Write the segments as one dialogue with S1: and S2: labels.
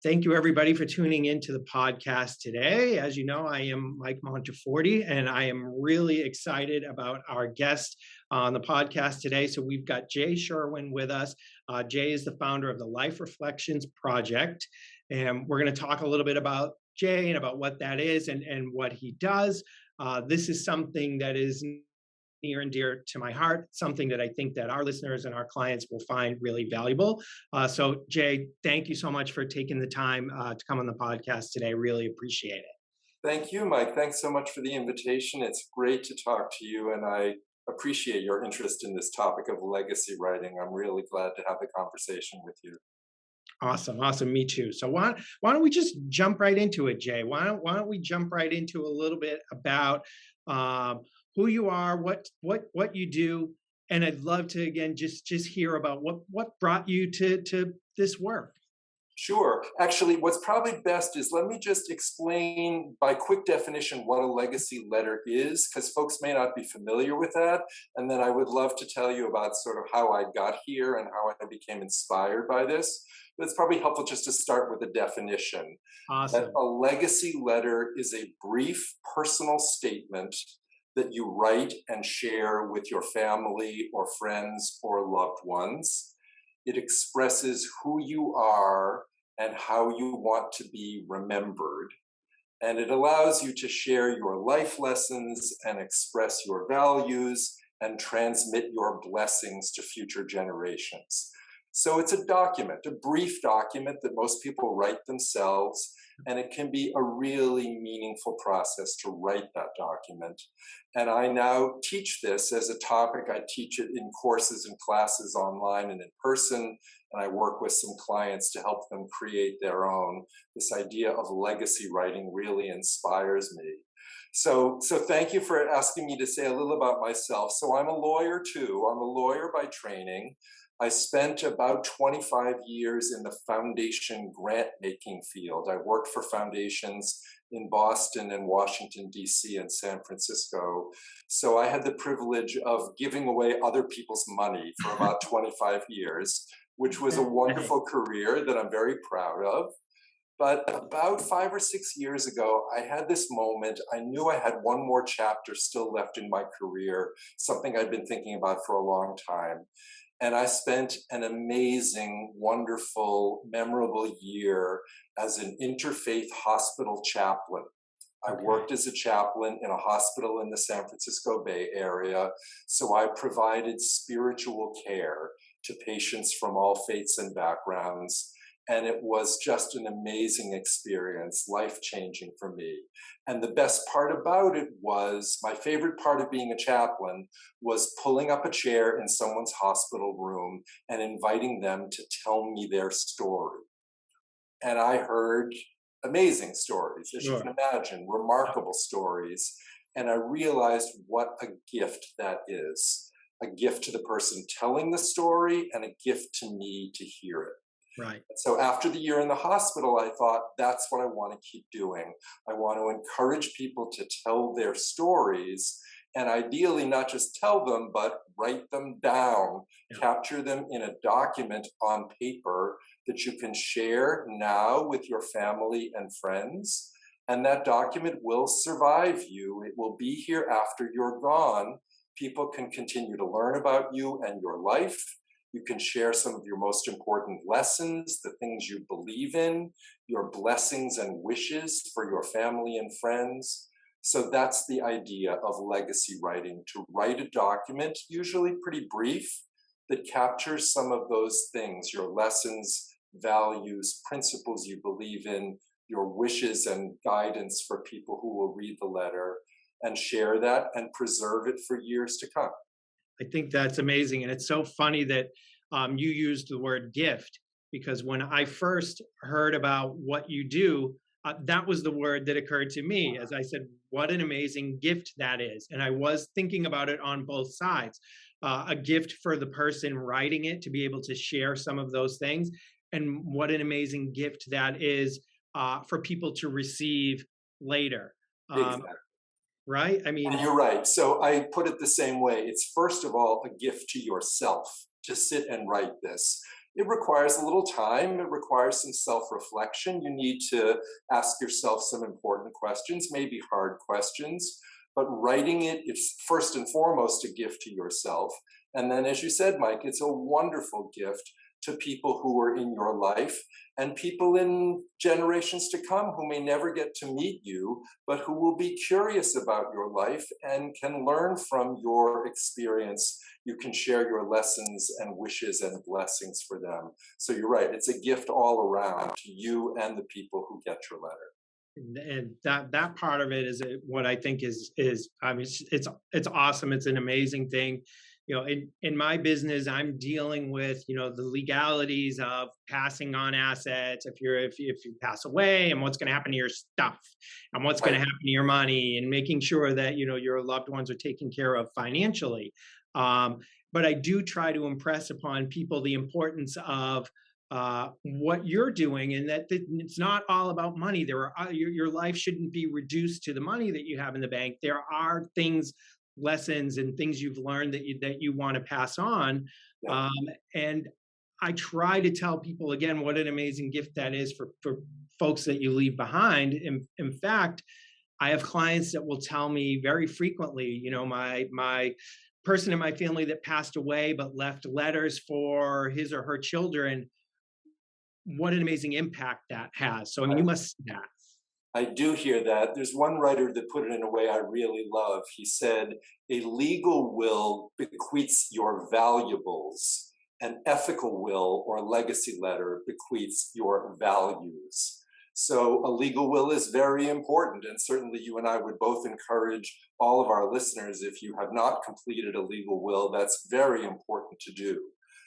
S1: Thank you, everybody, for tuning into the podcast today. As you know, I am Mike Monteforte, and I am really excited about our guest on the podcast today. So we've got Jay Sherwin with us. Jay is the founder of the Life Reflections Project, and we're going to talk a little bit about Jay and about what that is and what he does. This is something that is near and dear to my heart, something that I think that our listeners and our clients will find really valuable. So Jay, thank you so much for taking the time to come on the podcast today. Really appreciate it.
S2: Thank you, Mike. Thanks so much for the invitation. It's great to talk to you, and I appreciate your interest in this topic of legacy writing. I'm really glad to have the conversation with you.
S1: Awesome. Me too. So why don't we just jump right into it, Jay? Why don't we jump right into a little bit about who you are, what you do, and I'd love to again just hear about what brought you to this work.
S2: Sure. Actually, what's probably best is let me just explain by quick definition what a legacy letter is, because folks may not be familiar with that. And then I would love to tell you about sort of how I got here and how I became inspired by this. But it's probably helpful just to start with a definition.
S1: Awesome.
S2: That a legacy letter is a brief personal statement that you write and share with your family or friends or loved ones. It expresses who you are and how you want to be remembered. And it allows you to share your life lessons and express your values and transmit your blessings to future generations. So it's a document, a brief document that most people write themselves, and it can be a really meaningful process to write that document. And I now teach this as a topic. I teach it in courses and classes online and in person, and I work with some clients to help them create their own. This idea of legacy writing really inspires me. So thank you for asking me to say a little about myself. So I'm a lawyer too. I'm a lawyer by training. I spent about 25 years in the foundation grant-making field. I worked for foundations in Boston and Washington, D.C. and San Francisco. So I had the privilege of giving away other people's money for about 25 years, which was a wonderful career that I'm very proud of. But about 5 or 6 years ago, I had this moment. I knew I had one more chapter still left in my career, something I'd been thinking about for a long time. And I spent an amazing, wonderful, memorable year as an interfaith hospital chaplain. I worked as a chaplain in a hospital in the San Francisco Bay Area, so I provided spiritual care to patients from all faiths and backgrounds. And it was just an amazing experience, life-changing for me. And the best part about it was, my favorite part of being a chaplain was pulling up a chair in someone's hospital room and inviting them to tell me their story. And I heard amazing stories, as you can imagine, remarkable stories. And I realized what a gift that is. A gift to the person telling the story and a gift to me to hear it.
S1: Right.
S2: So after the year in the hospital, I thought, that's what I want to keep doing. I want to encourage people to tell their stories, and ideally not just tell them, but write them down, capture them in a document on paper that you can share now with your family and friends. And that document will survive you. It will be here after you're gone. People can continue to learn about you and your life. You can share some of your most important lessons, the things you believe in, your blessings and wishes for your family and friends. So that's the idea of legacy writing, to write a document, usually pretty brief, that captures some of those things, your lessons, values, principles you believe in, your wishes and guidance for people who will read the letter, and share that and preserve it for years to come.
S1: I think that's amazing. And it's so funny that you used the word gift, because when I first heard about what you do, that was the word that occurred to me. As I said, what an amazing gift that is. And I was thinking about it on both sides. A gift for the person writing it to be able to share some of those things. And what an amazing gift that is for people to receive later.
S2: Exactly.
S1: Right? I mean,
S2: and you're right. So I put it the same way. It's first of all a gift to yourself to sit and write this. It requires a little time. It requires some self-reflection. You need to ask yourself some important questions, maybe hard questions. But writing it is first and foremost a gift to yourself. And then, as you said, Mike, it's a wonderful gift to people who are in your life and people in generations to come who may never get to meet you, but who will be curious about your life and can learn from your experience. You can share your lessons and wishes and blessings for them. So you're right, it's a gift all around to you and the people who get your letter.
S1: And that part of it is what I think is I mean it's awesome. It's an amazing thing. In my business, I'm dealing with the legalities of passing on assets if you pass away, and what's going to happen to your stuff, and what's going to
S2: Right.
S1: happen to your money, and making sure that your loved ones are taken care of financially. Um, but I do try to impress upon people the importance of what you're doing, and that it's not all about money. Your life shouldn't be reduced to the money that you have in the bank. There are lessons and things you've learned that you want to pass on.
S2: Yeah.
S1: um, and I try to tell people again what an amazing gift that is for folks that you leave behind. In fact, I have clients that will tell me very frequently, my person in my family that passed away but left letters for his or her children, what an amazing impact that has. So, I mean, you
S2: I,
S1: must see that.
S2: I do hear that. There's one writer that put it in a way I really love. He said, a legal will bequeaths your valuables, an ethical will or legacy letter bequeaths your values. So a legal will is very important. And certainly you and I would both encourage all of our listeners, if you have not completed a legal will, that's very important to do.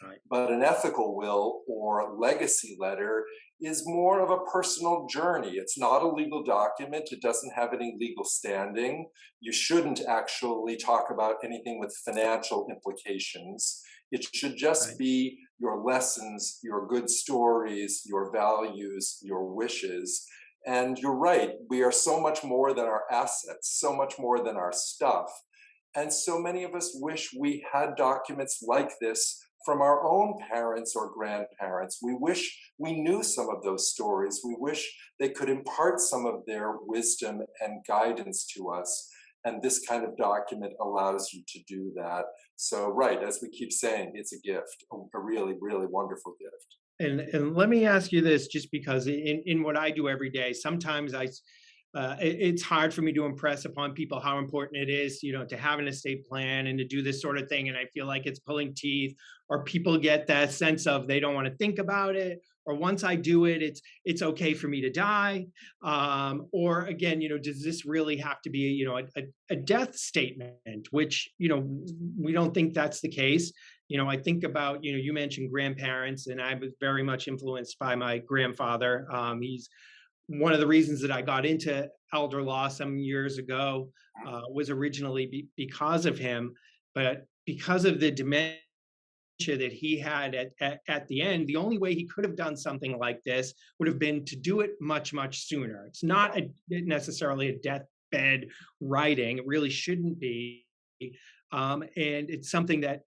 S1: Right.
S2: But an ethical will or legacy letter is more of a personal journey. It's not a legal document. It doesn't have any legal standing. You shouldn't actually talk about anything with financial implications. It should just
S1: Right.
S2: be your lessons, your good stories, your values, your wishes. And you're right, we are so much more than our assets, so much more than our stuff. And so many of us wish we had documents like this from our own parents or grandparents. We wish we knew some of those stories. We wish they could impart some of their wisdom and guidance to us. And this kind of document allows you to do that. So, right, as we keep saying, it's a gift, a really, really wonderful gift.
S1: And let me ask you this, just because in what I do every day, sometimes it's hard for me to impress upon people how important it is, to have an estate plan and to do this sort of thing. And I feel like it's pulling teeth, or people get that sense of they don't want to think about it, or once I do it, it's okay for me to die. Or again, does this really have to be, a death statement, which, we don't think that's the case. I think about, you mentioned grandparents, and I was very much influenced by my grandfather. He's one of the reasons that I got into elder law some years ago, was originally because of him, but because of the dementia that he had at the end, the only way he could have done something like this would have been to do it much, much sooner. It's not necessarily a deathbed writing. It really shouldn't be. And it's something that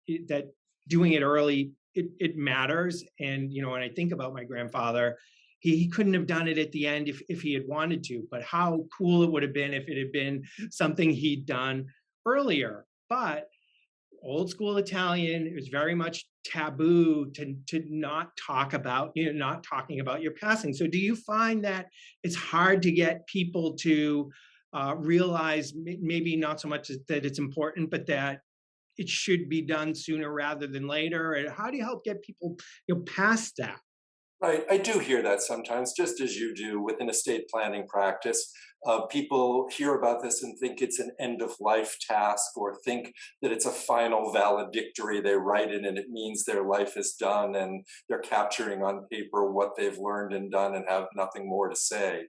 S1: doing it early, it matters. And, when I think about my grandfather, he couldn't have done it at the end if he had wanted to, but how cool it would have been if it had been something he'd done earlier. But old school Italian, it was very much taboo to not talk about, not talking about your passing. So do you find that it's hard to get people to realize, maybe not so much that it's important, but that it should be done sooner rather than later? And how do you help get people, past that?
S2: Right, I do hear that sometimes, just as you do with an estate planning practice. People hear about this and think it's an end of life task, or think that it's a final valedictory. They write it and it means their life is done, and they're capturing on paper what they've learned and done and have nothing more to say.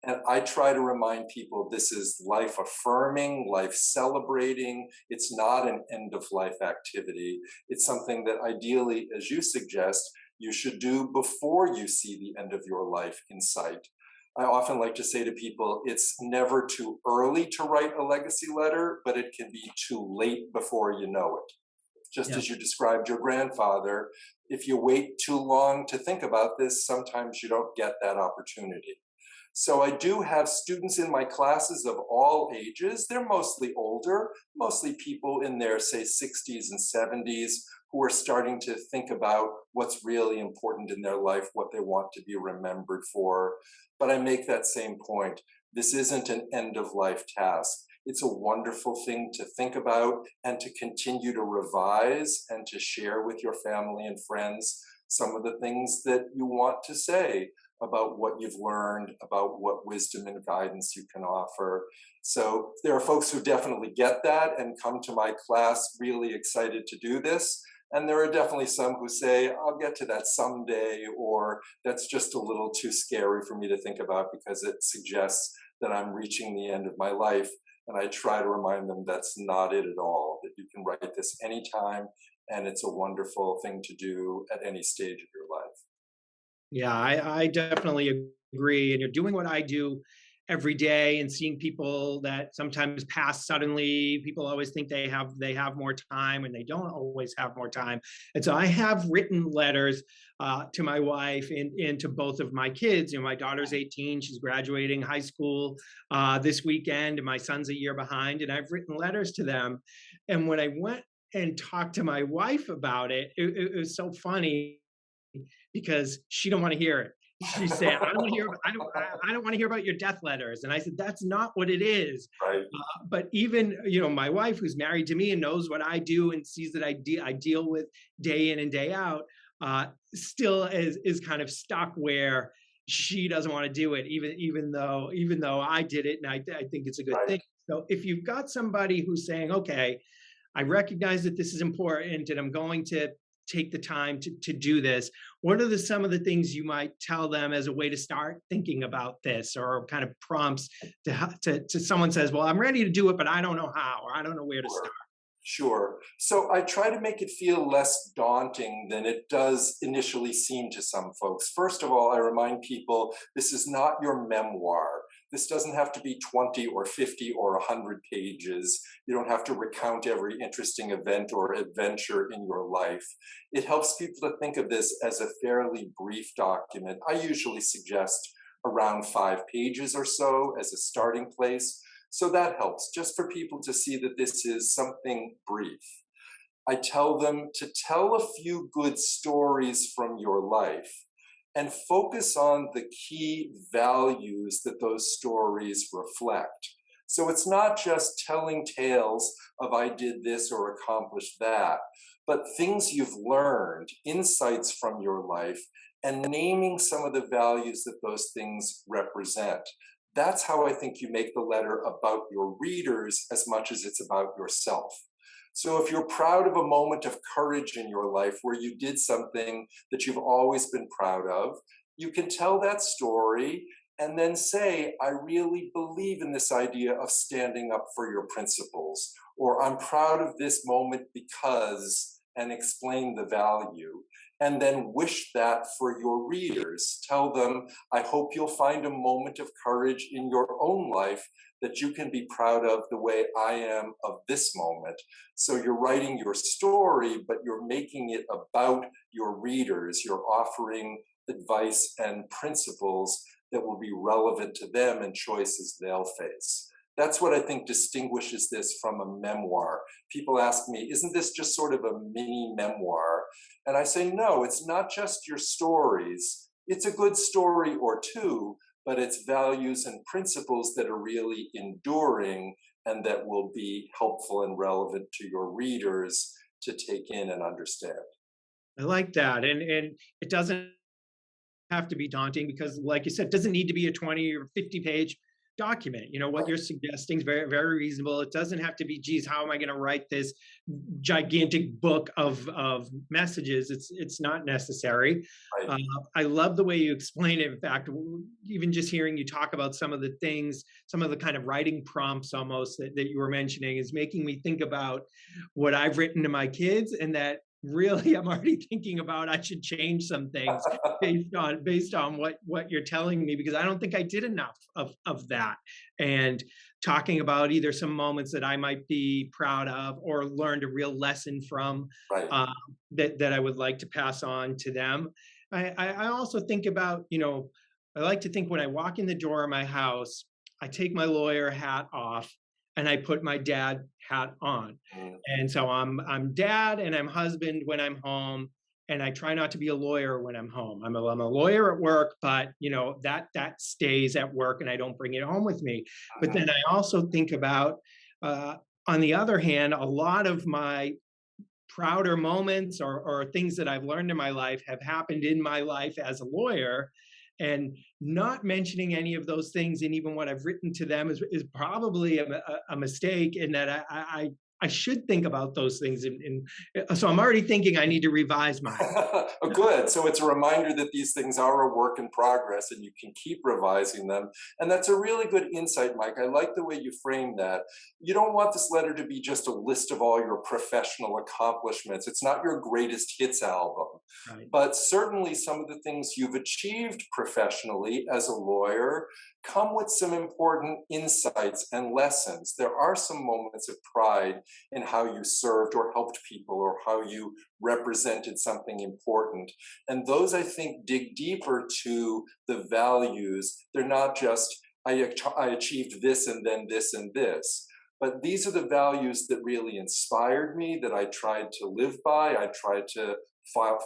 S2: And I try to remind people this is life affirming, life celebrating. It's not an end of life activity. It's something that ideally, as you suggest, you should do before you see the end of your life in sight. I often like to say to people, it's never too early to write a legacy letter, but it can be too late before you know it. just
S1: Yeah.
S2: as you described your grandfather. If you wait too long to think about this, sometimes you don't get that opportunity. So I do have students in my classes of all ages. They're mostly older, mostly people in their, say, 60s and 70s who are starting to think about what's really important in their life, what they want to be remembered for. But I make that same point. This isn't an end of life task. It's a wonderful thing to think about and to continue to revise and to share with your family and friends some of the things that you want to say about what you've learned, about what wisdom and guidance you can offer. So there are folks who definitely get that and come to my class really excited to do this. And there are definitely some who say, I'll get to that someday, or that's just a little too scary for me to think about because it suggests that I'm reaching the end of my life. And I try to remind them that's not it at all, that you can write this anytime, and it's a wonderful thing to do at any stage of your life.
S1: Yeah, I definitely agree. And you're doing what I do every day and seeing people that sometimes pass suddenly. People always think they have more time, and they don't always have more time. And so I have written letters to my wife and to both of my kids. You know, my daughter's 18; she's graduating high school this weekend, and my son's a year behind. And I've written letters to them. And when I went and talked to my wife about it, it was so funny because she don't want to hear it. She said, "I don't want to hear. I don't want to hear about your death letters." And I said, "That's not what it is."
S2: Right.
S1: But even my wife, who's married to me and knows what I do and sees that I deal with day in and day out, still is kind of stuck where she doesn't want to do it, even though I did it, and I think it's a good
S2: Right.
S1: thing. So if you've got somebody who's saying, "Okay, I recognize that this is important and I'm going to take the time to do this," what are some of the things you might tell them as a way to start thinking about this, or kind of prompts to someone says, well, I'm ready to do it, but I don't know how, or I don't know where to
S2: Sure.
S1: start?
S2: Sure. So I try to make it feel less daunting than it does initially seem to some folks. First of all, I remind people this is not your memoir. This doesn't have to be 20 or 50 or 100 pages. You don't have to recount every interesting event or adventure in your life. It helps people to think of this as a fairly brief document. I usually suggest around 5 pages or so as a starting place. So that helps, just for people to see that this is something brief. I tell them to tell a few good stories from your life and focus on the key values that those stories reflect. So it's not just telling tales of I did this or accomplished that, but things you've learned, insights from your life, and naming some of the values that those things represent. That's how I think you make the letter about your readers as much as it's about yourself. So if you're proud of a moment of courage in your life where you did something that you've always been proud of, you can tell that story and then say, I really believe in this idea of standing up for your principles, or I'm proud of this moment because, and explain the value. And then wish that for your readers. Tell them, I hope you'll find a moment of courage in your own life that you can be proud of the way I am of this moment. So you're writing your story, but you're making it about your readers. You're offering advice and principles that will be relevant to them and choices they'll face. That's what I think distinguishes this from a memoir. People ask me, isn't this just sort of a mini memoir? And I say, no, it's not just your stories. It's a good story or two, but it's values and principles that are really enduring and that will be helpful and relevant to your readers to take in and understand.
S1: I like that. And it doesn't have to be daunting because, like you said, it doesn't need to be a 20 or 50-page document. What
S2: Right.
S1: you're suggesting is very, very reasonable. It doesn't have to be, geez, how am I going to write this gigantic book of messages? It's not necessary.
S2: Right.
S1: Uh, I love the way you explain it. In fact, even just hearing you talk about some of the things, some of the kind of writing prompts almost that you were mentioning is making me think about what I've written to my kids, and that really, I'm already thinking about I should change some things based on what you're telling me, because I don't think I did enough of that. And talking about either some moments that I might be proud of or learned a real lesson from,
S2: Right.
S1: uh, that I would like to pass on to them. I also think about, I like to think when I walk in the door of my house, I take my lawyer hat off and I put my dad hat on.
S2: Mm.
S1: And so I'm dad and I'm husband when I'm home, and I try not to be a lawyer when I'm home. I'm a lawyer at work, but that stays at work and I don't bring it home with me. But
S2: Mhm.
S1: then I also think about, uh, on the other hand, a lot of my prouder moments or things that I've learned in my life have happened in my life as a lawyer. And not mentioning any of those things and even what I've written to them is probably a mistake, in that I should think about those things. And so I'm already thinking I need to revise mine.
S2: Oh, good. So it's a reminder that these things are a work in progress and you can keep revising them. And that's a really good insight, Mike. I like the way you frame that. You don't want this letter to be just a list of all your professional accomplishments. It's not your greatest hits album,
S1: Right.
S2: but certainly some of the things you've achieved professionally as a lawyer come with some important insights and lessons. There are some moments of pride in how you served or helped people or how you represented something important. And those, I think, dig deeper to the values. They're not just, I achieved this and then this and this. But these are the values that really inspired me, that I tried to live by, I tried to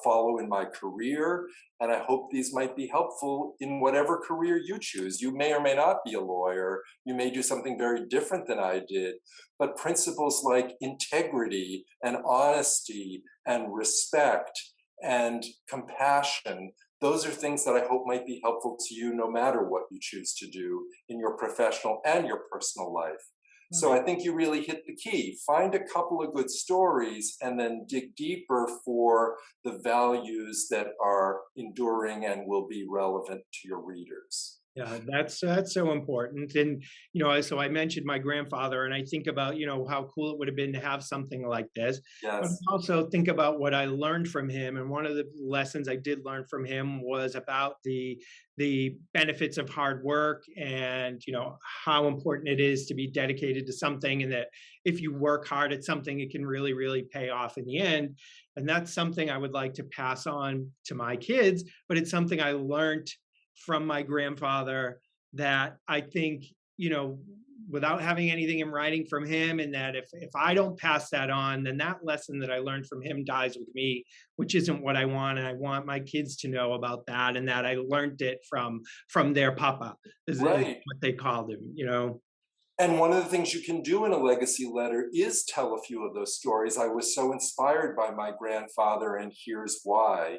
S2: follow in my career. And I hope these might be helpful in whatever career you choose. You may or may not be a lawyer, you may do something very different than I did, but principles like integrity and honesty and respect and compassion, those are things that I hope might be helpful to you no matter what you choose to do in your professional and your personal life. So
S1: Right.
S2: I think you really hit the key. Find a couple of good stories and then dig deeper for the values that are enduring and will be relevant to your readers.
S1: Yeah, that's so important. And so I mentioned my grandfather, and I think about how cool it would have been to have something like this. But
S2: Yes.
S1: I also think about what I learned from him, and one of the lessons I did learn from him was about the benefits of hard work, and how important it is to be dedicated to something, and that if you work hard at something, it can really, really pay off in the end. And that's something I would like to pass on to my kids, but it's something I learned from my grandfather that I think, without having anything in writing from him, and that if I don't pass that on, then that lesson that I learned from him dies with me, which isn't what I want. And I want my kids to know about that, and that I learned it from their papa, is
S2: Right.
S1: what they called him.
S2: And one of the things you can do in a legacy letter is tell a few of those stories. I was so inspired by my grandfather, and here's why.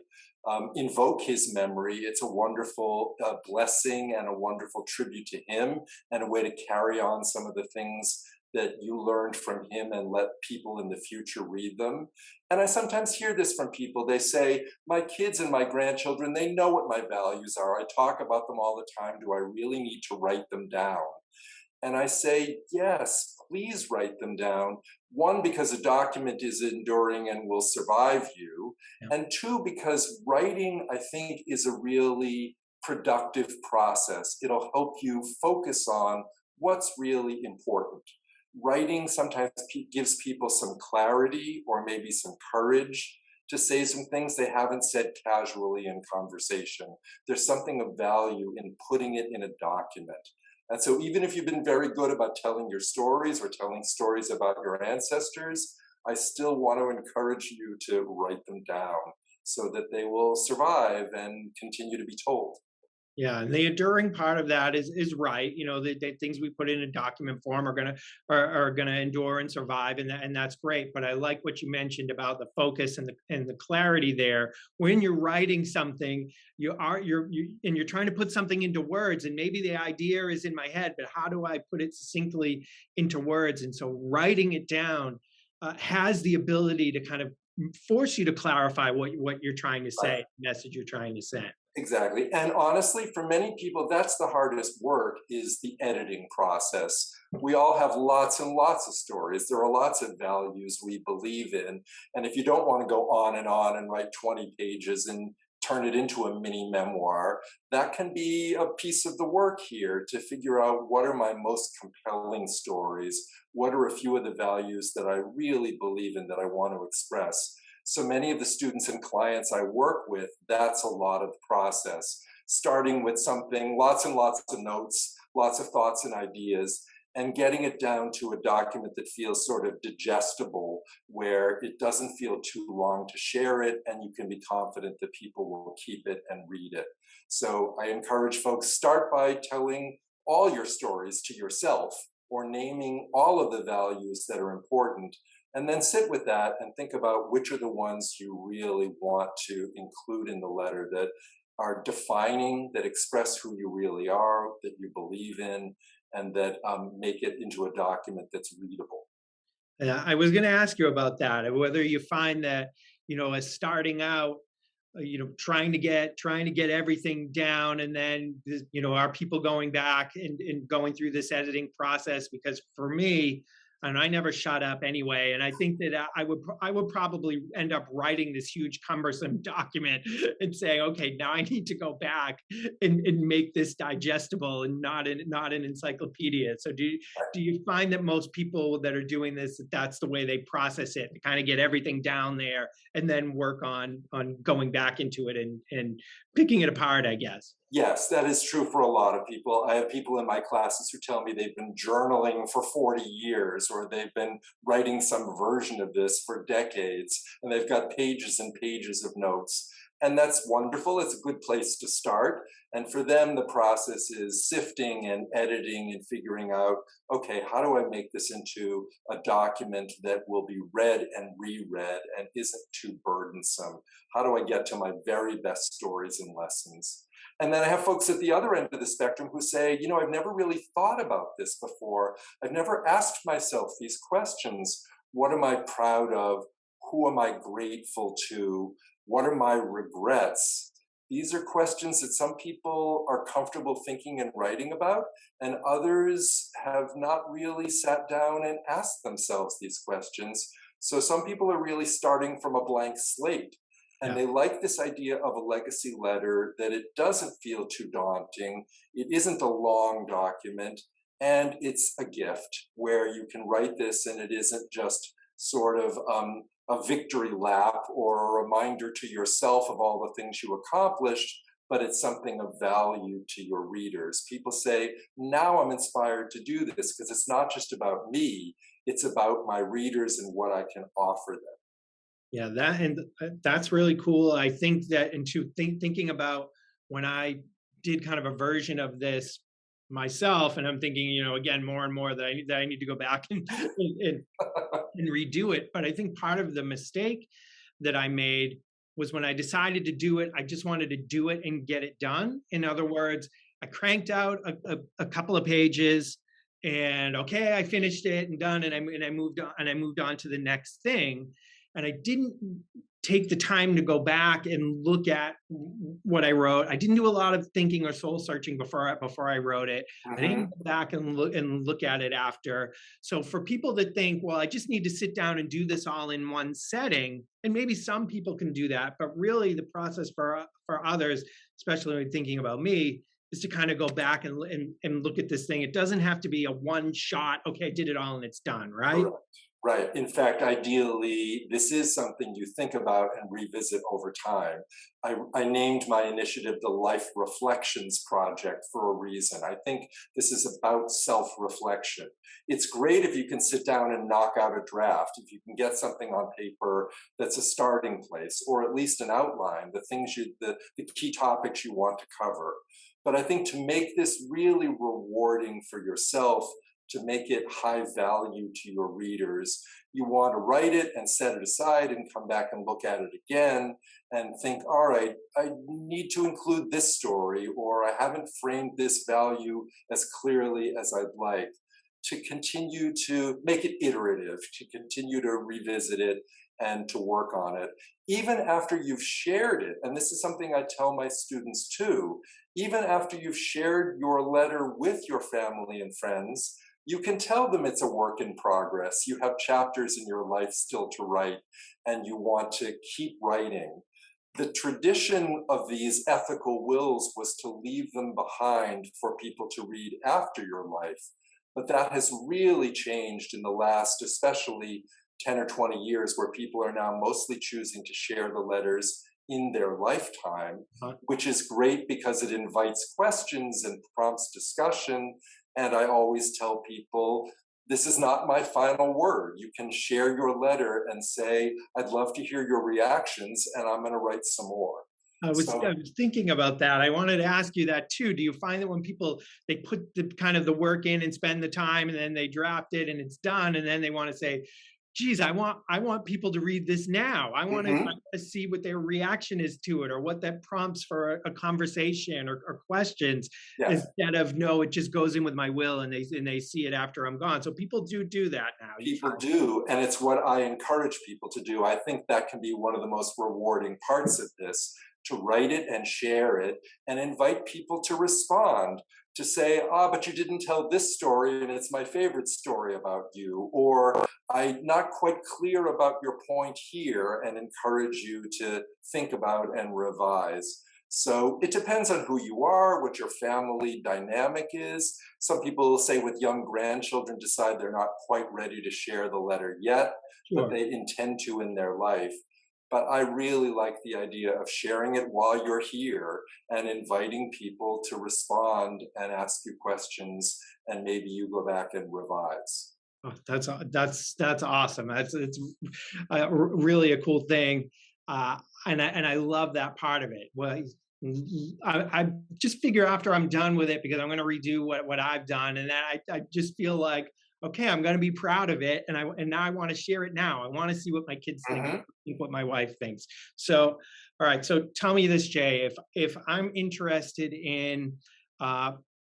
S2: Invoke his memory. It's a wonderful blessing and a wonderful tribute to him, and a way to carry on some of the things that you learned from him and let people in the future read them. And I sometimes hear this from people. They say, my kids and my grandchildren, they know what my values are. I talk about them all the time. Do I really need to write them down? And I say, yes, please write them down. One, because a document is enduring and will survive you.
S1: Yeah.
S2: And two, because writing, I think, is a really productive process. It'll help you focus on what's really important. Writing sometimes gives people some clarity or maybe some courage to say some things they haven't said casually in conversation. There's something of value in putting it in a document. And so, even if you've been very good about telling your stories or telling stories about your ancestors, I still want to encourage you to write them down so that they will survive and continue to be told.
S1: Yeah, and the enduring part of that is right. The things we put in a document form are gonna endure and survive, and that's great. But I like what you mentioned about the focus and the clarity there. When you're writing something, you're trying to put something into words, and maybe the idea is in my head, but how do I put it succinctly into words? And so writing it down has the ability to kind of force you to clarify what you're trying to
S2: Right.
S1: say, the message you're trying to send.
S2: Exactly. And honestly, for many people, that's the hardest work is the editing process. We all have lots and lots of stories. There are lots of values we believe in. And if you don't want to go on and write 20 pages and turn it into a mini memoir, that can be a piece of the work here to figure out what are my most compelling stories? What are a few of the values that I really believe in that I want to express? So many of the students and clients I work with, that's a lot of the process, starting with something, lots and lots of notes, lots of thoughts and ideas, and getting it down to a document that feels sort of digestible, where it doesn't feel too long to share it, and you can be confident that people will keep it and read it. So I encourage folks, start by telling all your stories to yourself or naming all of the values that are important, and then sit with that and think about which are the ones you really want to include in the letter that are defining, that express who you really are, that you believe in, and that make it into a document that's readable.
S1: I was going to ask you about that, whether you find that, as starting out, trying to get everything down, and then, are people going back and going through this editing process? Because for me, and I never shut up anyway, and I think that I would probably end up writing this huge cumbersome document and say, okay, now I need to go back and make this digestible and not an encyclopedia. So do you find that most people that are doing this, that's the way they process it, to kind of get everything down there and then work on going back into it and picking it apart, I guess?
S2: Yes, that is true for a lot of people. I have people in my classes who tell me they've been journaling for 40 years, or they've been writing some version of this for decades, and they've got pages and pages of notes. And that's wonderful. It's a good place to start. And for them, the process is sifting and editing and figuring out, okay, how do I make this into a document that will be read and reread and isn't too burdensome? How do I get to my very best stories and lessons? And then I have folks at the other end of the spectrum who say, I've never really thought about this before. I've never asked myself these questions. What am I proud of? Who am I grateful to? What are my regrets? These are questions that some people are comfortable thinking and writing about, and others have not really sat down and asked themselves these questions. So some people are really starting from a blank slate. And
S1: Yeah.
S2: they like this idea of a legacy letter, that it doesn't feel too daunting. It isn't a long document, and it's a gift where you can write this and it isn't just sort of a victory lap or a reminder to yourself of all the things you accomplished, but it's something of value to your readers. People say, now I'm inspired to do this because it's not just about me, it's about my readers and what I can offer them.
S1: Yeah, that's really cool. I think that, and thinking about when I did kind of a version of this myself, and I'm thinking, again, more and more that I need to go back and redo it. But I think part of the mistake that I made was when I decided to do it, I just wanted to do it and get it done. In other words, I cranked out a couple of pages, and okay, I finished it and done, and I moved on to the next thing, and I didn't take the time to go back and look at what I wrote. I didn't do a lot of thinking or soul searching before I wrote it. I didn't
S2: Mhm.
S1: go back and look at it after. So for people that think, well, I just need to sit down and do this all in one setting, and maybe some people can do that, but really the process for others, especially when thinking about me, is to kind of go back and look at this thing. It doesn't have to be a one shot. Okay, I did it all and it's done, right?
S2: Correct. Right. In fact, ideally, this is something you think about and revisit over time. I named my initiative the Life Reflections Project for a reason. I think this is about self reflection. It's great if you can sit down and knock out a draft, if you can get something on paper that's a starting place, or at least an outline, the key topics you want to cover. But I think to make this really rewarding for yourself, to make it high value to your readers, you want to write it and set it aside and come back and look at it again and think, all right, I need to include this story, or I haven't framed this value as clearly as I'd like. to continue to make it iterative, to continue to revisit it and to work on it. Even after you've shared it, and this is something I tell my students too, even after you've shared your letter with your family and friends, you can tell them it's a work in progress. You have chapters in your life still to write, and you want to keep writing. The tradition of these ethical wills was to leave them behind for people to read after your life. But that has really changed in the last, especially 10 or 20 years, where people are now mostly choosing to share the letters in their lifetime, which is great because it invites questions and prompts discussion. And I always tell people, this is not my final word. You can share your letter and say, I'd love to hear your reactions, and I'm going to write some more.
S1: I was thinking about that. I wanted to ask you that too. Do you find that when people, they put the kind of the work in and spend the time, and then they draft it and it's done, and then they want to say, geez, I want people to read this now. I want to see what their reaction is to it, or what that prompts for a conversation or questions, instead of, no, it just goes in with my will and they see it after I'm gone. So people do that now.
S2: People do, and it's what I encourage people to do. I think that can be one of the most rewarding parts of this, to write it and share it and invite people to respond, to say, but you didn't tell this story and it's my favorite story about you, or I'm not quite clear about your point here, and encourage you to think about and revise. So it depends on who you are, what your family dynamic is. Some people say with young grandchildren decide they're not quite ready to share the letter yet, but they intend to in their life. But I really like the idea of sharing it while you're here and inviting people to respond and ask you questions, and maybe you go back and revise.
S1: Oh, that's awesome. It's really a cool thing, and I love that part of it. Well, I just figure after I'm done with it, because I'm going to redo what I've done, and then I just feel like, okay, I'm going to be proud of it, and now I want to share it now. I want to see what my kids think, what my wife thinks. So, all right. So tell me this, Jay, if I'm interested in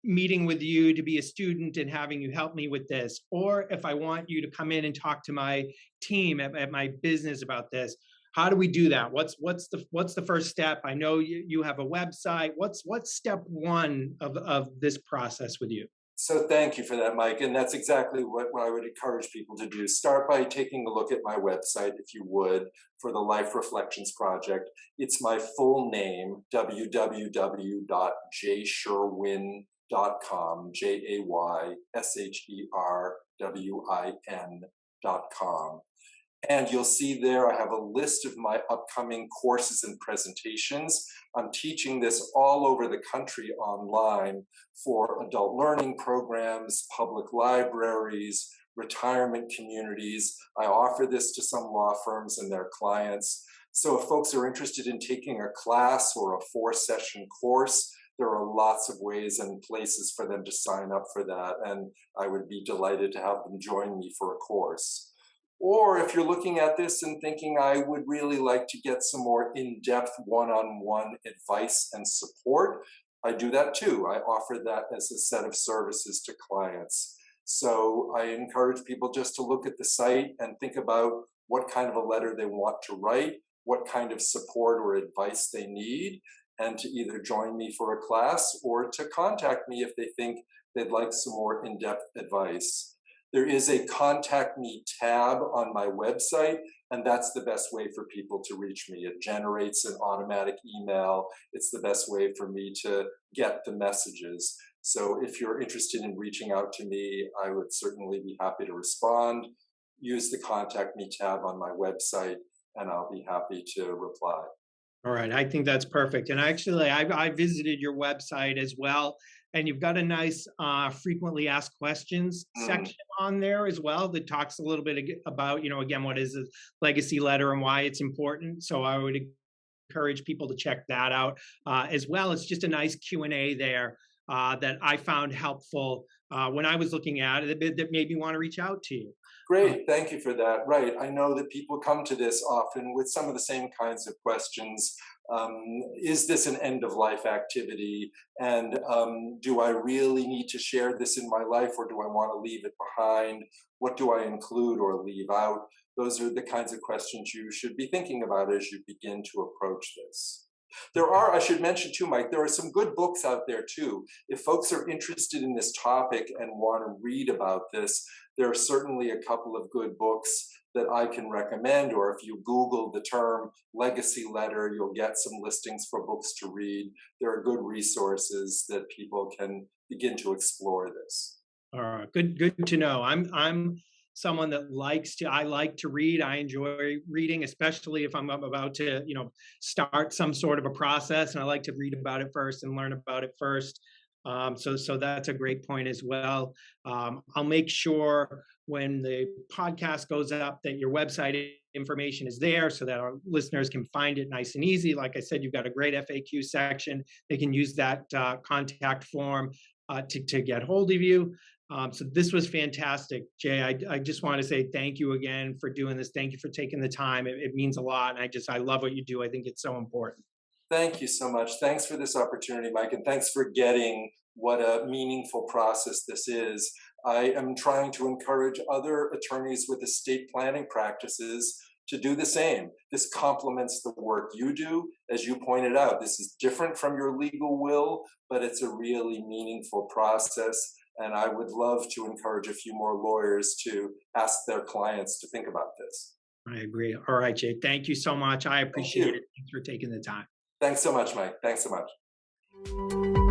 S1: meeting with you to be a student and having you help me with this, or if I want you to come in and talk to my team at my business about this, how do we do that? What's the first step? I know you have a website. What's step one of this process with you?
S2: So thank you for that, Mike. And that's exactly what I would encourage people to do. Start by taking a look at my website, if you would, for the Life Reflections Project. It's my full name, www.jaysherwin.com, JAYSHERWIN.com. And you'll see there I have a list of my upcoming courses and presentations. I'm teaching this all over the country online for adult learning programs, public libraries, retirement communities. I offer this to some law firms and their clients. So if folks are interested in taking a class or a 4-session course, there are lots of ways and places for them to sign up for that. And I would be delighted to have them join me for a course. Or if you're looking at this and thinking, I would really like to get some more in-depth one-on-one advice and support, I do that too. I offer that as a set of services to clients. So I encourage people just to look at the site and think about what kind of a letter they want to write, what kind of support or advice they need, and to either join me for a class or to contact me if they think they'd like some more in-depth advice. There is a Contact Me tab on my website, and that's the best way for people to reach me. It generates an automatic email. It's the best way for me to get the messages. So if you're interested in reaching out to me, I would certainly be happy to respond. Use the Contact Me tab on my website, and I'll be happy to reply.
S1: All right, I think that's perfect. And actually, I visited your website as well, and you've got a nice frequently asked questions section on there as well that talks a little bit about, again, what is a legacy letter and why it's important. So I would encourage people to check that out as well. It's just a nice Q&A there that I found helpful when I was looking at it, that made me want to reach out to you.
S2: Great, thank you for that. Right, I know that people come to this often with some of the same kinds of questions. Is this an end of life activity? And do I really need to share this in my life, or do I want to leave it behind? What do I include or leave out? Those are the kinds of questions you should be thinking about as you begin to approach this. There are, I should mention too, Mike, there are some good books out there too. If folks are interested in this topic and want to read about this, there are certainly a couple of good books that I can recommend, or if you Google the term legacy letter, you'll get some listings for books to read. There are good resources that people can begin to explore this.
S1: Good to know. I'm someone that I like to read. I enjoy reading, especially if I'm about to, start some sort of a process, and I like to read about it first and learn about it first. So that's a great point as well. I'll make sure when the podcast goes up that your website information is there so that our listeners can find it nice and easy. Like I said, you've got a great FAQ section. They can use that contact form to get hold of you. So this was fantastic, Jay. I just want to say thank you again for doing this. Thank you for taking the time. It means a lot. And I love what you do. I think it's so important.
S2: Thank you so much. Thanks for this opportunity, Mike, and thanks for getting what a meaningful process this is. I am trying to encourage other attorneys with estate planning practices to do the same. This complements the work you do. As you pointed out, this is different from your legal will, but it's a really meaningful process. And I would love to encourage a few more lawyers to ask their clients to think about this.
S1: I agree. All right, Jay. Thank you so much. I appreciate it. Thanks for taking the time.
S2: Thanks so much, Mike. Thanks so much.